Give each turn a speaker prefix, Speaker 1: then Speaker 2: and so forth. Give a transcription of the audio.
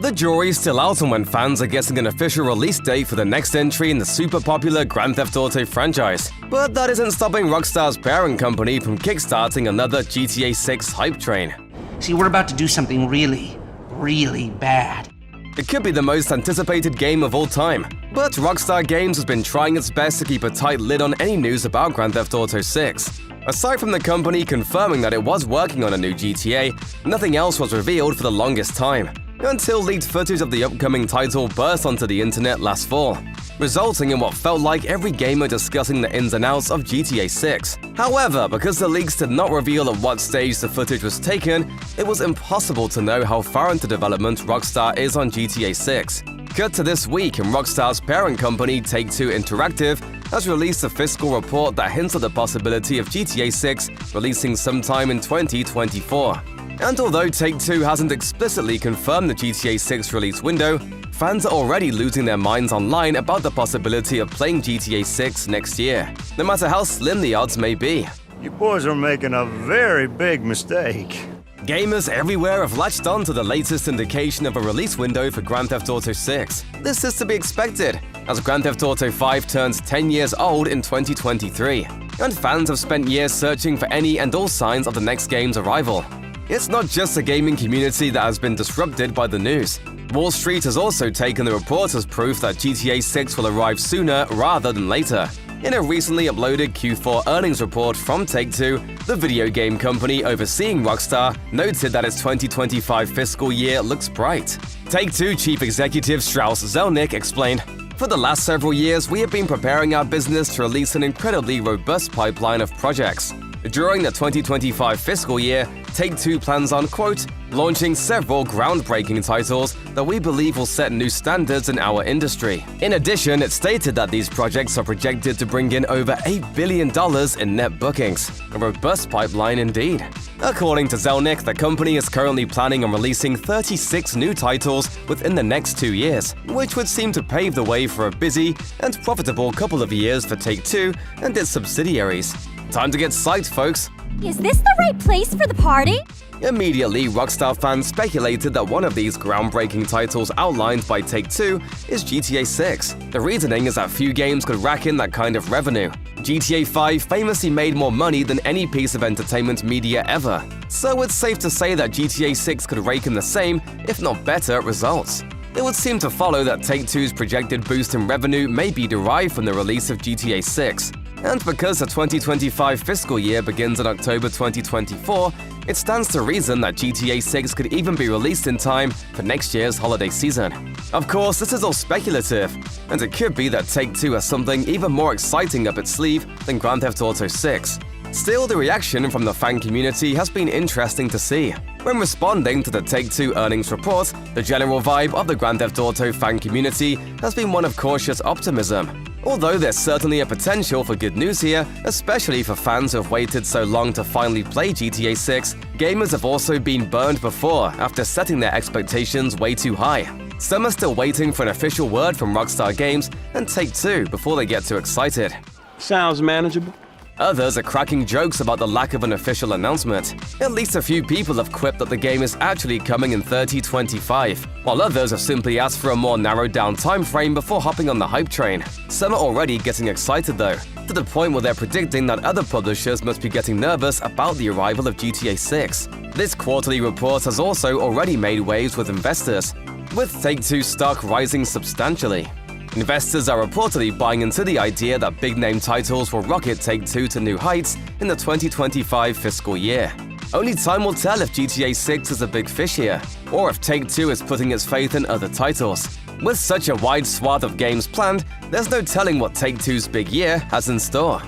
Speaker 1: The jury's still out on when fans are getting an official release date for the next entry in the super popular Grand Theft Auto franchise. But that isn't stopping Rockstar's parent company from kickstarting another GTA 6 hype train.
Speaker 2: See, we're about to do something really, really bad.
Speaker 1: It could be the most anticipated game of all time, but Rockstar Games has been trying its best to keep a tight lid on any news about Grand Theft Auto 6. Aside from the company confirming that it was working on a new GTA, nothing else was revealed for the longest time, until leaked footage of the upcoming title burst onto the internet last fall, resulting in what felt like every gamer discussing the ins and outs of GTA 6. However, because the leaks did not reveal at what stage the footage was taken, it was impossible to know how far into development Rockstar is on GTA 6. Cut to this week, and Rockstar's parent company, Take-Two Interactive, has released a fiscal report that hints at the possibility of GTA 6 releasing sometime in 2024. And although Take-Two hasn't explicitly confirmed the GTA 6 release window, fans are already losing their minds online about the possibility of playing GTA 6 next year, no matter how slim the odds may be.
Speaker 3: You boys are making a very big mistake.
Speaker 1: Gamers everywhere have latched on to the latest indication of a release window for Grand Theft Auto 6. This is to be expected, as Grand Theft Auto 5 turns 10 years old in 2023, and fans have spent years searching for any and all signs of the next game's arrival. It's not just the gaming community that has been disrupted by the news. Wall Street has also taken the report as proof that GTA 6 will arrive sooner rather than later. In a recently uploaded Q4 earnings report from Take-Two, the video game company overseeing Rockstar noted that its 2025 fiscal year looks bright. Take-Two chief executive Strauss Zelnick explained, "For the last several years, we have been preparing our business to release an incredibly robust pipeline of projects. During the 2025 fiscal year, Take-Two plans on, quote, launching several groundbreaking titles that we believe will set new standards in our industry." In addition, it stated that these projects are projected to bring in over $8 billion in net bookings, a robust pipeline indeed. According to Zelnick, the company is currently planning on releasing 36 new titles within the next 2 years, which would seem to pave the way for a busy and profitable couple of years for Take-Two and its subsidiaries. Time to get psyched, folks!
Speaker 4: Is this the right place for the party?
Speaker 1: Immediately, Rockstar fans speculated that one of these groundbreaking titles outlined by Take-Two is GTA 6. The reasoning is that few games could rack in that kind of revenue. GTA 5 famously made more money than any piece of entertainment media ever, so it's safe to say that GTA 6 could rake in the same, if not better, results. It would seem to follow that Take-Two's projected boost in revenue may be derived from the release of GTA 6. And because the 2025 fiscal year begins in October 2024, it stands to reason that GTA 6 could even be released in time for next year's holiday season. Of course, this is all speculative, and it could be that Take-Two has something even more exciting up its sleeve than Grand Theft Auto 6. Still, the reaction from the fan community has been interesting to see. When responding to the Take-Two earnings report, the general vibe of the Grand Theft Auto fan community has been one of cautious optimism. Although there's certainly a potential for good news here, especially for fans who have waited so long to finally play GTA 6, gamers have also been burned before after setting their expectations way too high. Some are still waiting for an official word from Rockstar Games and Take-Two before they get too excited.
Speaker 5: Sounds manageable.
Speaker 1: Others are cracking jokes about the lack of an official announcement. At least a few people have quipped that the game is actually coming in 2025, while others have simply asked for a more narrowed-down time frame before hopping on the hype train. Some are already getting excited though, to the point where they're predicting that other publishers must be getting nervous about the arrival of GTA 6. This quarterly report has also already made waves with investors, with Take-Two stock rising substantially. Investors are reportedly buying into the idea that big-name titles will rocket Take-Two to new heights in the 2025 fiscal year. Only time will tell if GTA 6 is a big fish here, or if Take-Two is putting its faith in other titles. With such a wide swath of games planned, there's no telling what Take-Two's big year has in store.